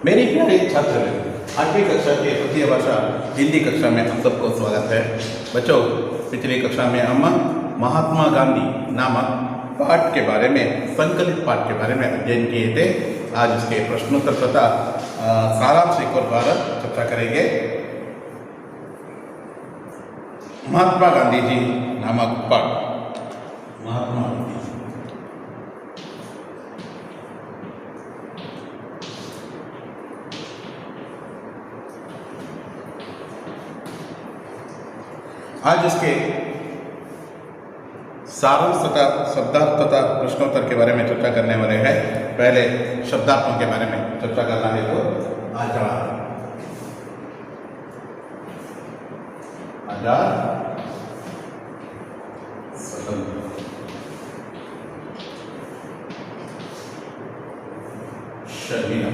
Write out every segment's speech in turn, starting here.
मेरी प्यारे छात्र, 8वीं कक्षा के तृतीय भाषा हिंदी कक्षा में आप सबको स्वागत है। बच्चों, पिछली कक्षा में हम महात्मा गांधी नामक पाठ के बारे में, संकलित पाठ के बारे में अध्ययन किए थे। आज इसके प्रश्नोत्तर तथा सारांश एक और बार चर्चा करेंगे। महात्मा गांधी जी नामक पाठ। महात्मा गांधी आज इसके सारांश तथा शब्दार्थ तथा प्रश्नोत्तर के बारे में चर्चा करने वाले हैं। पहले शब्दार्थों के बारे में चर्चा करना है। तो आजाद, आजाद, स्वतंत्र, शर्मिला,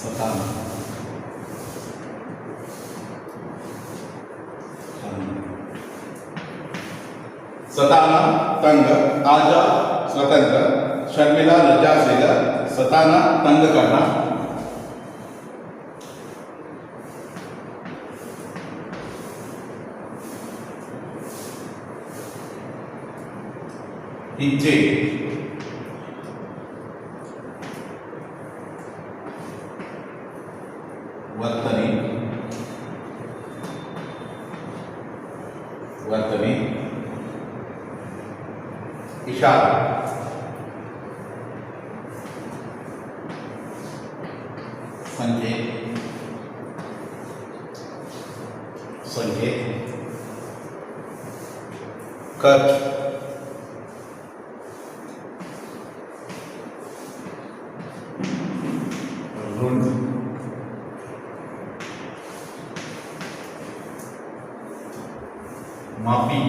सताना, सताना, तंग, आजाद, स्वतंत्र, शर्मिला, लज्जाशील, सताना, तंग करना, हिज्जे, वर्तनी, वर्तनी, इशारा, संकेत, संकेत, कर्ज, ऋण, माफी,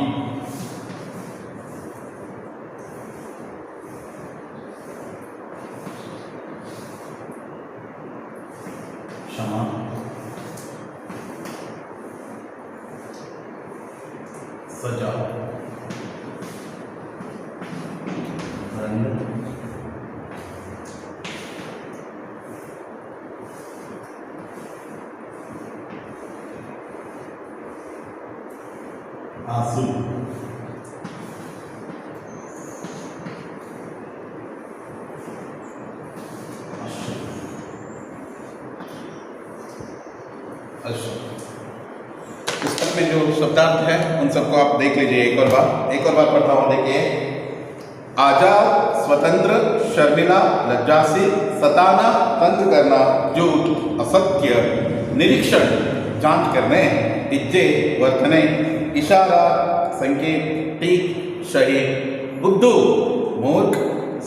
क्षमा, सजा, दंड, आंसू, पुस्तक में जो शब्दार्थ है उन सबको आप देख लीजिए एक और बार पढ़ता हूं। देखिए, आजाद, स्वतंत्र, शर्मिला, लज्जाशील, सताना, तंग करना, झूठ, असत्य, निरीक्षण, जांच करने, इज्जे, वर्तने, इशारा, संकेत, टीक, शहीद, बुद्धू, मूर्ख,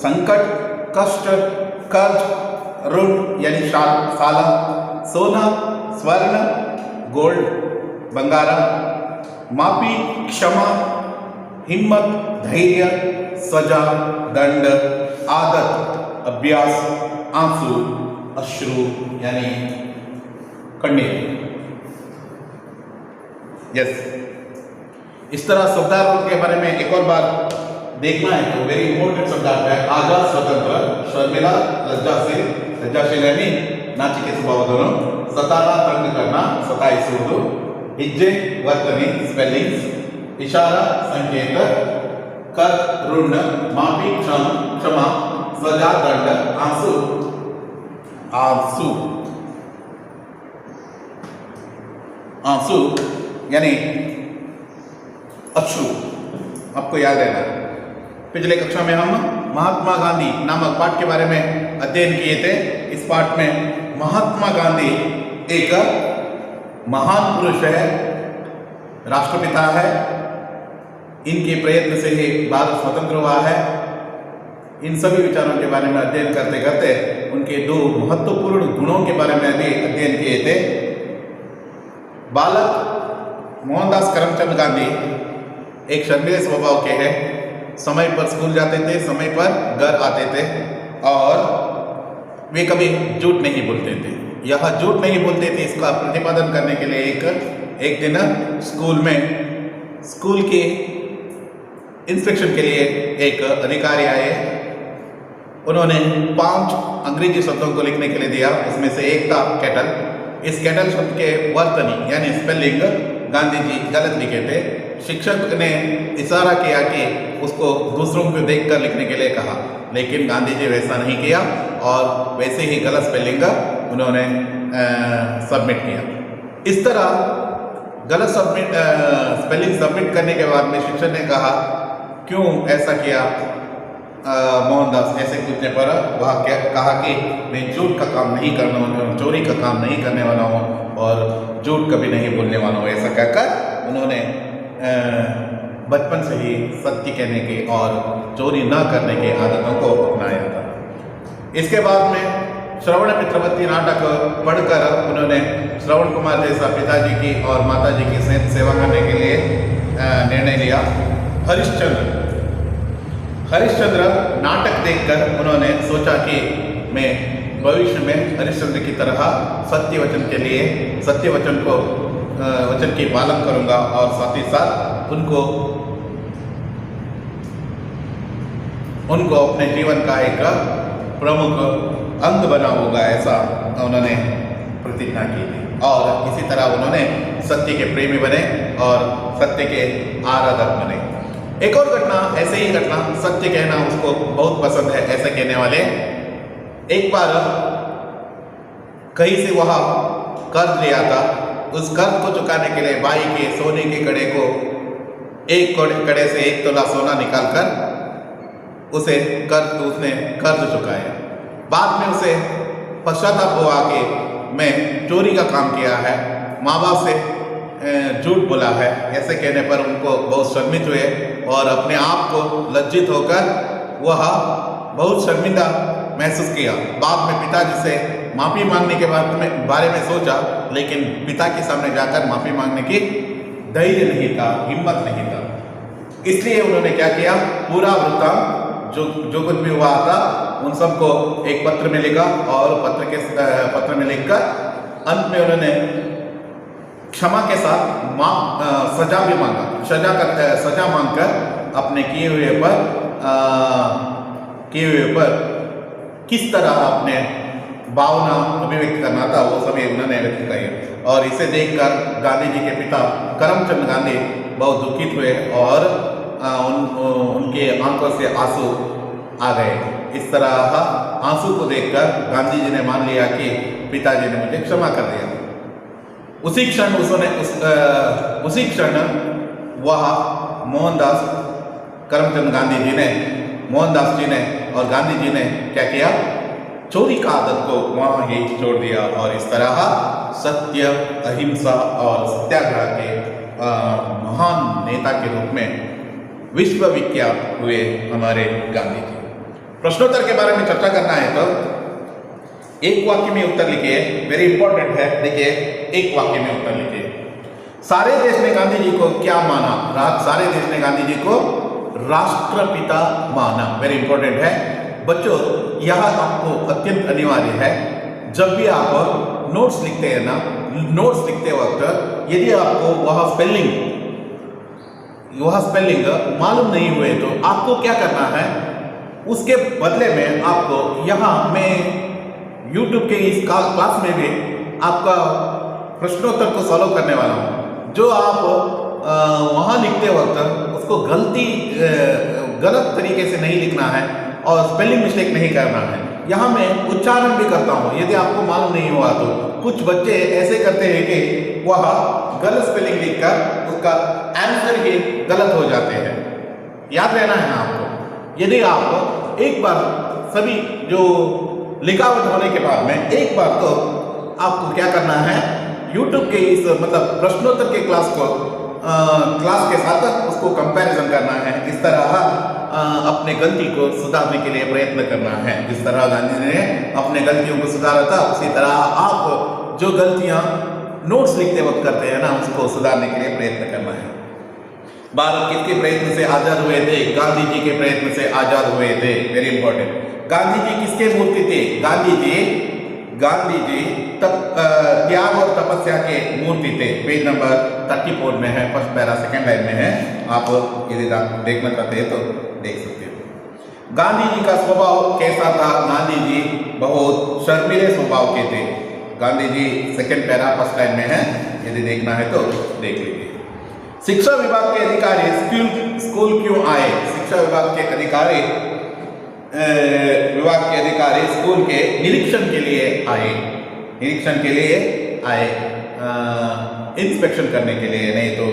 संकट, कष्ट, कर्ज, ऋण यानी साला, सोना, स्वर्ण, गोल्ड, बंगारा, माफी, क्षमा, हिम्मत, धैर्य, सजा, दंड, आदत, अभ्यास, आंसू, अश्रु यानी कण्य। यस, इस तरह शब्दार्थ के बारे में एक और बार देखना है तो वेरी इंपॉर्टेंट शब्दार्थ है। आजाद, स्वतंत्र, शर्मिला, लज्जाशील यानी नाचिके स्वभावदनु, सताना, तंग करना, सताइसुವುದು, हिज्जे, वर्तनी, स्पेलिंग्स, इशारा, संकेत, कर, ऋण, माफी, क्षमा, सजा, दंड, आंसू, आंसू, आंसू यानी अश्रु। आपको याद रहना, पिछले कक्षा में हम महात्मा गांधी नामक पाठ के बारे में अध्ययन किए थे। इस पाठ में महात्मा गांधी एक महान पुरुष है, राष्ट्रपिता है। इनके प्रयत्न से ही भारत स्वतंत्र हुआ है। इन सभी विचारों के बारे में अध्ययन करते करते उनके दो महत्वपूर्ण गुणों के बारे में भी अध्ययन किए थे। बालक मोहनदास करमचंद गांधी एक शर्मीले स्वभाव के हैं। समय पर स्कूल जाते थे, समय पर घर आते थे और वे कभी झूठ नहीं बोलते थे। यह झूठ नहीं बोलते थे, इसका प्रतिपादन करने के लिए एक दिन स्कूल के इंस्पेक्शन के लिए एक अधिकारी आए। उन्होंने 5 अंग्रेजी शब्दों को लिखने के लिए दिया। उसमें से एक था कैटल। इस कैटल शब्द के वर्तनी यानी स्पेलिंग गांधी जी गलत लिखे थे। शिक्षक ने इशारा किया कि उसको दूसरों को देखकर लिखने के लिए कहा, लेकिन गांधी जी वैसा नहीं किया और वैसे ही गलत स्पेलिंग उन्होंने सबमिट किया। इस तरह गलत स्पेलिंग सबमिट करने के बाद में शिक्षक ने कहा, क्यों ऐसा किया मोहनदास? ऐसे पूछने पर वह कहा कि मैं झूठ का काम नहीं करने वाला हूँ, चोरी का काम नहीं करने वाला हूँ और झूठ कभी नहीं बोलने वाला हूँ। ऐसा कहकर उन्होंने बचपन से ही सत्य कहने के और चोरी न करने के आदतों को अपनाया था। इसके बाद में श्रवण मित्रवती नाटक पढ़कर उन्होंने श्रवण कुमार जैसा पिताजी की और माताजी की सेवा करने के लिए निर्णय लिया। हरिश्चंद्र नाटक देखकर उन्होंने सोचा कि मैं भविष्य में हरिश्चंद्र की तरह सत्य वचन की पालन करूंगा और साथ ही साथ उनको अपने जीवन का एक प्रमुख अंग बनाऊंगा, ऐसा उन्होंने प्रतिज्ञा की थी। और इसी तरह उन्होंने सत्य के प्रेमी बने और सत्य के आराधक बने। एक और घटना, ऐसे ही घटना, सत्य कहना उसको बहुत पसंद है। ऐसे कहने वाले एक बार कहीं से वह कर्ज लिया था। उस कर्ज को चुकाने के लिए बाई के सोने के कड़े को एक कड़े से 1 तोला सोना निकालकर उसने कर्ज चुकाया। बाद में उसे पश्चाताप हुआ कि मैं चोरी का काम किया है, माँ बाप से झूठ बोला है। ऐसे कहने पर उनको बहुत शर्मित हुए और अपने आप को लज्जित होकर वह बहुत शर्मिंदा महसूस किया। बाद में पिताजी से माफ़ी मांगने के बारे में सोचा, लेकिन पिता के सामने जाकर माफ़ी मांगने की धैर्य नहीं था, हिम्मत नहीं था। इसलिए उन्होंने क्या किया, पूरा वृत्तांत जो कुछ भी हुआ था उन सबको एक पत्र में लिखा और पत्र में लिखकर अंत में उन्होंने क्षमा के साथ सजा भी मांगा। सजा मांगकर अपने किए हुए पर किस तरह अपने भावना अभिव्यक्त करना था वो सभी उन्होंने व्यक्त किए। और इसे देखकर गांधी जी के पिता करमचंद गांधी बहुत दुखित हुए और उनके आंखों से आंसू आ गए। इस तरह आंसू को देखकर गांधी जी ने मान लिया कि पिताजी ने मुझे क्षमा कर दिया। उसी क्षण वह मोहनदास जी ने और गांधी जी ने क्या किया, चोरी का आदत को वहाँ ही छोड़ दिया और इस तरह सत्य, अहिंसा और सत्याग्रह के महान नेता के रूप में विश्वविख्यात हुए हमारे गांधी जी। प्रश्नोत्तर के बारे में चर्चा करना है तो एक वाक्य में उत्तर लिखिए, वेरी इंपॉर्टेंट है। देखिए, एक वाक्य में उत्तर लिखिए। सारे देश ने गांधी जी को क्या माना? सारे देश ने गांधी जी को राष्ट्रपिता माना। वेरी इंपॉर्टेंट है बच्चों, यह आपको अत्यंत अनिवार्य है। जब भी आप नोट्स लिखते हैं ना, नोट्स लिखते वक्त यदि आपको वह स्पेलिंग मालूम नहीं हुए तो आपको क्या करना है, उसके बदले में आपको यहाँ मैं YouTube के इस क्लास में भी आपका प्रश्नोत्तर को सॉल्व करने वाला हूँ। जो आप वहाँ लिखते वक्त उसको गलत तरीके से नहीं लिखना है और स्पेलिंग मिस्टेक नहीं करना है। यहाँ मैं उच्चारण भी करता हूँ, यदि आपको मालूम नहीं हुआ तो। कुछ बच्चे ऐसे करते हैं कि वह गलत स्पेलिंग लिखकर उसका आंसर ही गलत हो जाते हैं। याद रहना है आपको। यदि आप एक बार सभी जो लिखावट होने के बाद में एक बार तो आपको क्या करना है, YouTube के इस प्रश्नोत्तर के क्लास के साथ उसको कंपैरिजन करना है। इस तरह अपने गलती को सुधारने के लिए प्रयत्न करना है। जिस तरह गांधी जी ने अपने गलतियों को सुधारा था, उसी तरह आप जो गलतियां नोट्स लिखते वक्त करते हैं ना, उसको सुधारने के लिए प्रयत्न करना है। भारत किसके प्रयत्न से आजाद हुए थे? गांधी जी के प्रयत्न से आजाद हुए थे। Very important. गांधी जी किसके मूर्ति थे? गांधी जी त्याग और तपस्या के मूर्ति थे। पेज नंबर 34 में है, फर्स्ट पैरा सेकंड लाइन में है। आप यदि देखना चाहते हैं तो देख सकते हो। गांधी जी का स्वभाव कैसा था? गांधी जी बहुत शर्मीले स्वभाव के थे। Gandhi ji second para first line में है, यदि देखना है तो देख लीजिए। शिक्षा विभाग के अधिकारी स्कूल क्यों आए? शिक्षा विभाग के अधिकारी स्कूल के निरीक्षण के लिए आए। निरीक्षण के लिए आए, इंस्पेक्शन करने के लिए, नहीं तो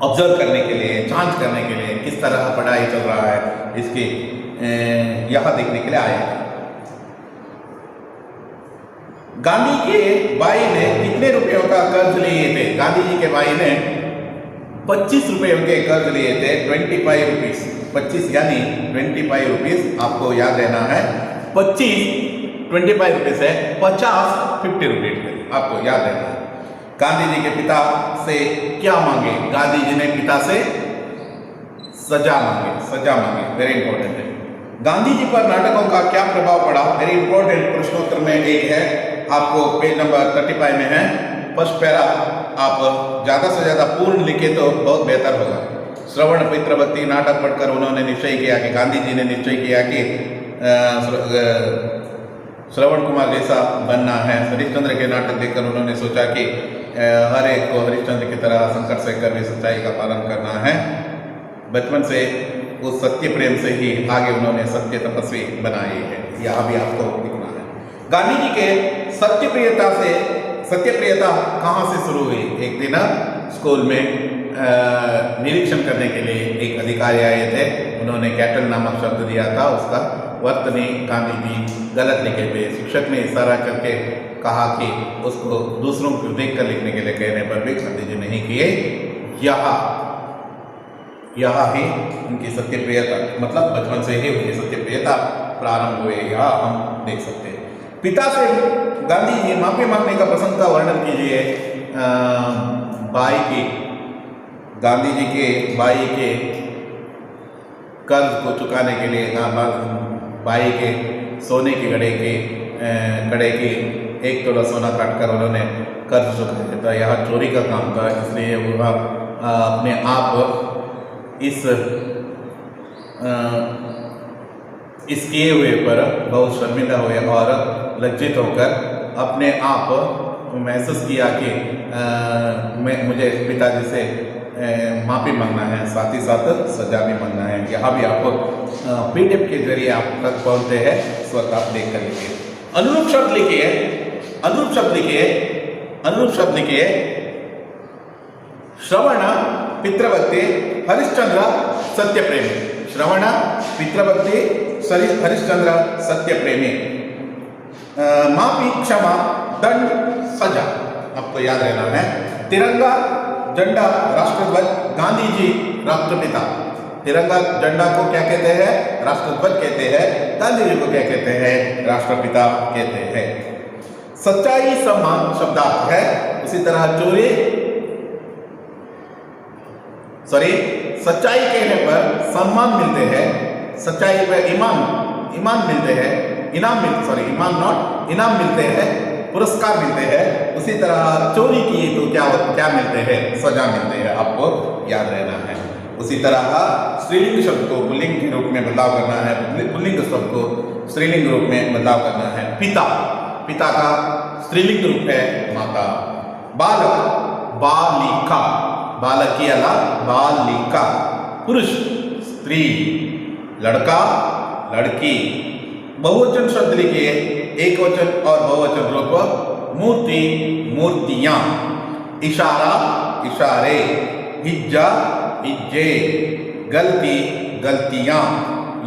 ऑब्जर्व करने के लिए, जांच करने के लिए किस तरह पढ़ाई चल रहा है इसकी यहाँ देखने के लिए आए। गांधी के भाई ने कितने रुपयों का कर्ज लिए थे? गांधी जी के भाई ने 25 रुपयों के कर्ज लिए थे। 25 रुपीज, 25 यानी 25 रुपीज आपको याद रहना है। 25 रुपीज है, 50 50 रुपीज आपको याद रहना है। गांधी जी के पिता से क्या मांगे? गांधी जी ने पिता से सजा मांगे। वेरी इंपॉर्टेंट है। गांधी जी पर नाटकों का क्या प्रभाव पड़ा? वेरी इंपॉर्टेंट प्रश्नोत्तर में एक है, आपको पेज नंबर 35 में है, फर्स्ट पैरा। आप ज़्यादा से ज़्यादा पूर्ण लिखे तो बहुत बेहतर होगा। श्रवण पितृभक्ति नाटक पढ़कर उन्होंने निश्चय किया कि गांधी जी ने निश्चय किया कि श्रवण कुमार जैसा बनना है। हरिश्चंद्र के नाटक देखकर उन्होंने सोचा कि हर एक को हरिश्चंद्र की तरह संकट से कर भी सच्चाई का पालन करना है। बचपन से उस सत्य प्रेम से ही आगे उन्होंने सत्य तपस्वी बनाई है। यहाँ भी आपको लिखना है। गांधी जी के सत्यप्रियता कहाँ से शुरू हुई? एक दिन स्कूल में निरीक्षण करने के लिए एक अधिकारी आए थे। उन्होंने कैटल नामक शब्द दिया था, उसका अर्थ नहीं गांधी जी गलत लिखे थे। शिक्षक ने इशारा करके कहा कि उसको दूसरों को देख कर लिखने के लिए कहने पर भी गांधी जी नहीं किए। यहाँ ही उनकी सत्यप्रियता, मतलब बचपन से ही उनकी सत्यप्रियता प्रारंभ हुए, यहाँ हम देख सकते हैं। पिता से गांधी जी माफी मांगने का प्रसंग का वर्णन कीजिए। गांधी जी के भाई के कर्ज को चुकाने के लिए भाई के सोने के कड़े की 1 तोला सोना काटकर उन्होंने कर्ज चुकाया था। यहाँ चोरी का काम था, इसलिए वो अपने आप इस किए हुए पर बहुत शर्मिंदा हुए और लज्जित होकर अपने आप महसूस किया कि मुझे पिताजी से माफ़ी मांगना है, साथ ही साथ सजा भी मांगना है। यहाँ भी आपको PDF के जरिए आप तक पहुँचते हैं, इस वक्त आप देख कर लिखिए। अनुरूप शब्द लिखिए। श्रवण पितृभक्ति हरिश्चंद्र सत्यप्रेमी। श्रवण पितृभक्ति हरिश्चंद्र सत्यप्रेमी। माफी, क्षमा, दंड, सजा आपको याद रहना है। तिरंगा झंडा राष्ट्रध्वज, गांधी जी राष्ट्रपिता। तिरंगा झंडा को क्या कहते हैं? राष्ट्रध्वज कहते हैं। गांधी जी को क्या कहते हैं? राष्ट्रपिता कहते हैं। सच्चाई सम्मान शब्दार्थ है। उसी तरह सच्चाई कहने पर सम्मान मिलते हैं, सच्चाई पर इनाम मिलते हैं, इनाम मिलते हैं, पुरस्कार मिलते हैं। उसी तरह चोरी की तो क्या मिलते हैं? सजा मिलते हैं, आपको याद रहना है। उसी तरह स्त्रीलिंग शब्द को पुल्लिंग के रूप में बदलाव करना है, पुल्लिंग शब्द को स्त्रीलिंग रूप में बदलाव करना है। पिता का स्त्रीलिंग रूप है माता। बालक, बालिका, बालक की अलग बालिका। पुरुष, स्त्री, लड़का, लड़की। बहुवचन शब्द लिखिए, एक वचन और बहुवचन रूप। मूर्ति, मूर्तियां। इशारा, इशारे। हिज्जा, हिज्जे। गलती, गलतियां।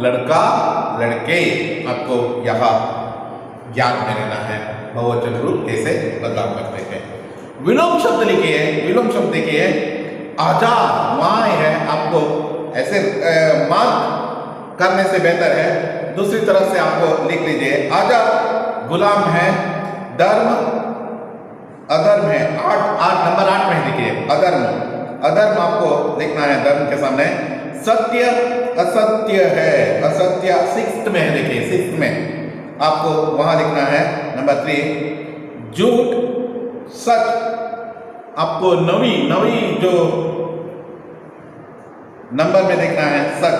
लड़का, लड़के। आपको यहाँ याद में रहना है बहुवचन रूप कैसे बदलाव करते हैं। विलोम शब्द लिखिए। आजाद, वहाँ है, आपको ऐसे मार्क करने से बेहतर है दूसरी तरफ से आपको लिख लीजिए। आजाद गुलाम है, धर्म अधर्म है, नंबर 8 में देखिए अधर्म। अधर्म आपको लिखना है धर्म के सामने। सत्य असत्य है, असत्य 6th में है, देखिए 6th में आपको वहां लिखना है नंबर 3। झूठ सच आपको नवी जो नंबर में देखना है सच।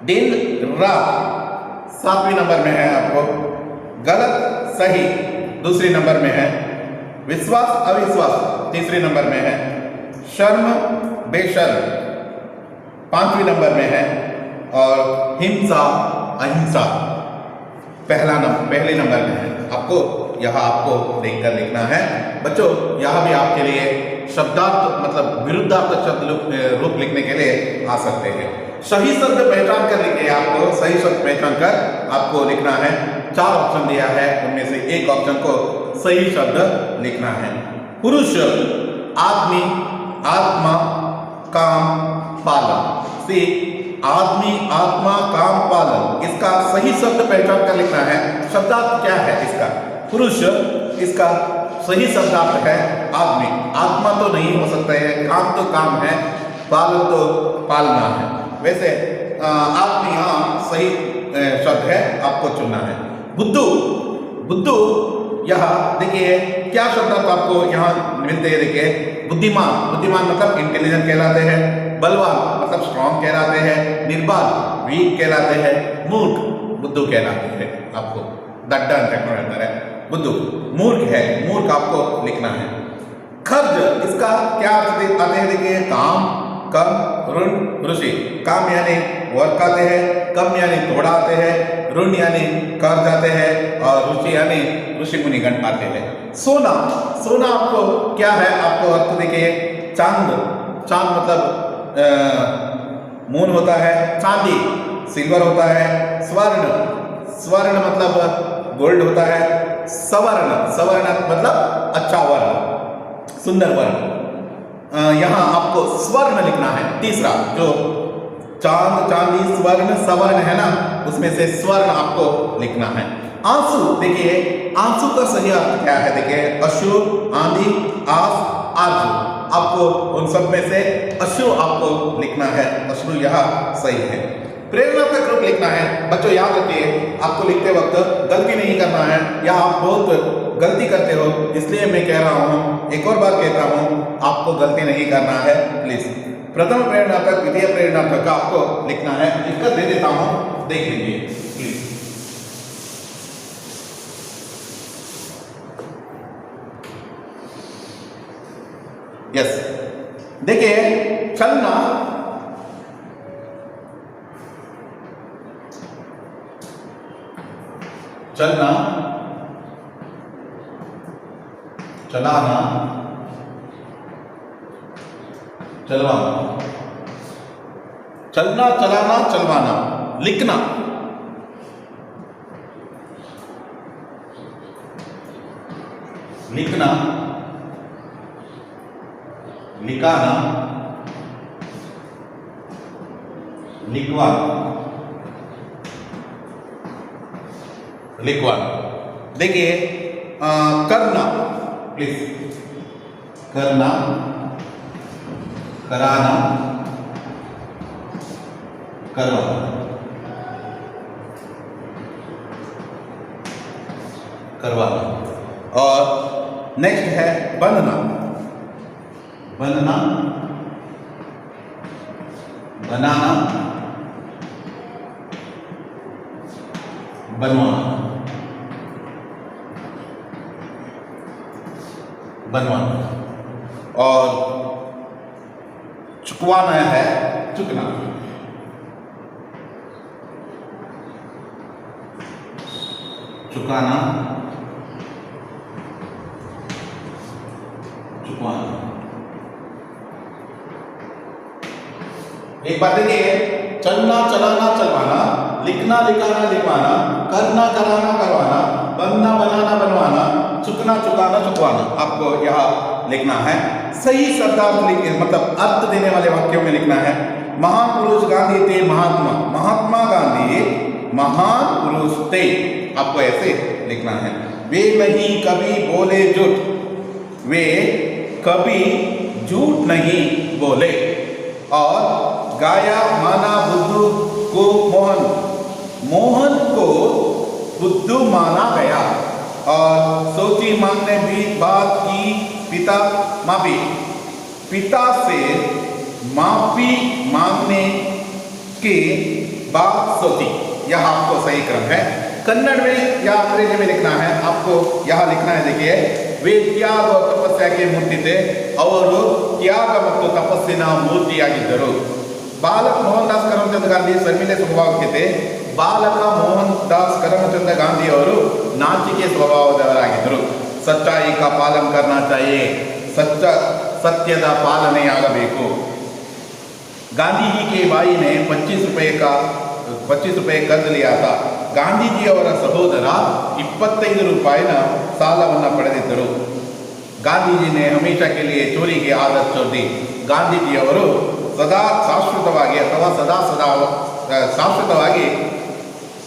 दिन रात 7वें नंबर में है आपको। गलत सही दूसरे नंबर में है। विश्वास अविश्वास तीसरे नंबर में है। शर्म बेशर्म 5वें नंबर में है। और हिंसा अहिंसा पहले नंबर में है। आपको आपको देखकर लिखना है बच्चों। यहाँ भी आपके लिए शब्दार्थ मतलब विरुद्धार्थ शब्द रूप लिखने के लिए आ सकते हैं। सही शब्द पहचान कर लिखिए। आपको सही शब्द पहचान कर आपको लिखना है। 4 ऑप्शन दिया है, उनमें से एक ऑप्शन को सही शब्द लिखना है। पुरुष, आदमी, आत्मा, काम, पालन। सी आदमी, आत्मा, काम, पालन, इसका सही शब्द पहचान कर लिखना है। शब्दार्थ क्या है इसका? पुरुष, इसका सही शब्दार्थ है आदमी। आत्मा तो नहीं हो सकता है, काम तो काम है, पालन तो पालना है। वैसे आदमी हाँ सही शब्द है, आपको चुनना है। बुद्धू, बुद्धू यहाँ देखिए क्या शब्द आपको यहाँ मिलते हैं। देखिए बुद्धिमान, बुद्धिमान मतलब इंटेलिजेंट कहलाते हैं। बलवान मतलब स्ट्रॉन्ग कहलाते हैं। निर्बल वीक कहलाते हैं। मूर्ख बुद्धू कहलाते हैं। आपको दड्डा है बुद्धू। मूर्ख है, मूर्ख आपको लिखना है। खर्च, इसका क्या अर्थ आते हैं देखिए। काम, कम, ऋण, ऋषि। काम यानी वर्क आते हैं, कम यानी थोड़ा आते हैं, ऋण यानी कर्ज आते हैं, और ऋषि यानी ऋषि मुनिगण आते हैं। सोना, सोना आपको क्या है? आपको अर्थ देखिए। चांद, चांद मतलब मून होता है। चांदी सिल्वर होता है। स्वर्ण, स्वर्ण मतलब गोल्ड होता है। सवर्ण, सवर्ण मतलब अच्छा वर्ण, सुंदर वर्ण। यहाँ आपको स्वर्ण लिखना है। तीसरा जो चांद, चांदी, स्वर्ण, सवर्ण है ना, उसमें से स्वर्ण आपको लिखना है। आंसू, देखिए आंसू का सही अर्थ क्या है? देखिए अश्रु, आंधी, आस, आरजू। आपको उन सब में से अश्रु आपको लिखना है। अश्रु यहाँ सही है। प्रेरणा का ग्रुप लिखना है। बच्चों याद रखिए, आपको लिखते वक्त गलती नहीं करना है, या आप बहुत गलती करते हो, इसलिए मैं कह रहा हूँ, एक और बार कहता हूँ, आपको गलती नहीं करना है प्लीज। प्रथम प्रेरणार्थक, द्वितीय प्रेरणार्थक का आपको लिखना है। इसका दे देता हूँ, देख लीजिए प्लीज। यस, देखिए चलना, चलना, चलाना, चलवाना। चलना, चलाना, चलवाना। लिखना, लिखना, लिखाना, लिखवाना, लिखवाना। देखिए करना प्लीज। करना, कराना, करवाना, करवाना। और नेक्स्ट है बनना, बनना, बनाना, बनवाना, बनवाना। और चुकवाना है, चुकना, चुकाना, चुकवाना। एक बात देखिए, चलना, चलाना, चलवाना, लिखना, लिखाना, लिखवाना, करना, कराना, करवाना, बनना, बनाना, बनवाना, चुकना, चुकाना, चुकवाना। आपको यहाँ लिखना है। सही शब्दार्थ मतलब अर्थ देने वाले वाक्यों में लिखना है। महान पुरुष गांधी थे महात्मा, महात्मा गांधी महान पुरुष थे। आपको ऐसे लिखना है। वे नहीं कभी बोले झूठ, वे कभी झूठ नहीं बोले और गाया माना बुद्धू को मोहन, मोहन को बुद्धू माना गया और सोची मांगने भी बात की पिता माफी, पिता से माफी मांगने के बाद सोची। यह आपको सही क्रम है। कन्नड़ में या अंग्रेजी में लिखना है, आपको यहाँ लिखना है। देखिए, वे त्याग और तपस्या के मूर्ति थे और त्याग ಮತ್ತು ತಪಸ್ಸಿನ ಮೂರ್ತಿಯಾಗಿದ್ದರು। ಬಾಲಕ ಮೋಹನ್ ದಾಸ್ ಕರಮಚಂದ್ ಗಾಂಧಿ ಶರ್ಮಿಲೆ ಸ್ವಭಾವಕ್ಕೆ थे। ಬಾಲಕ ಮೋಹನ್ ದಾಸ್ करमचंद गांधी ಅವರು ನಾಚಿಕೆ ಸ್ವಭಾವದವರಾಗಿದ್ದರು। सच्चाई का पालन करना चाहिए, ಸತ್ಯದ ಪಾಲನೆಯಾಗಬೇಕು। गांधी जी के भाई ने 25 रुपये कर्ज लिया था। ಗಾಂಧೀಜಿಯವರ ಸಹೋದರ 25 ರೂಪಾಯಿನ ಸಾಲವನ್ನು ಪಡೆದಿದ್ದರು। ಗಾಂಧೀಜಿ ने हमेशा के लिए चोरी की आदत छोड़ दी। ಗಾಂಧೀಜಿಯವರು ಸದಾ ಶಾಶ್ವತವಾಗಿ ಅಥವಾ ಶಾಶ್ವತವಾಗಿ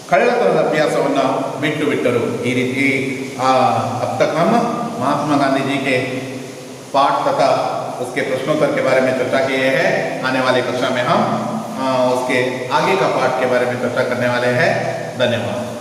ಕಳ್ಳತನದ ಅಭ್ಯಾಸವನ್ನು ಬಿಟ್ಟರು। ಈ ರೀತಿ अब तक हम महात्मा गांधी जी के पाठ तथा उसके प्रश्नोत्तर के बारे में चर्चा किए हैं। आने वाले कक्षा में हम उसके आगे का पाठ के बारे में चर्चा करने वाले हैं। धन्यवाद।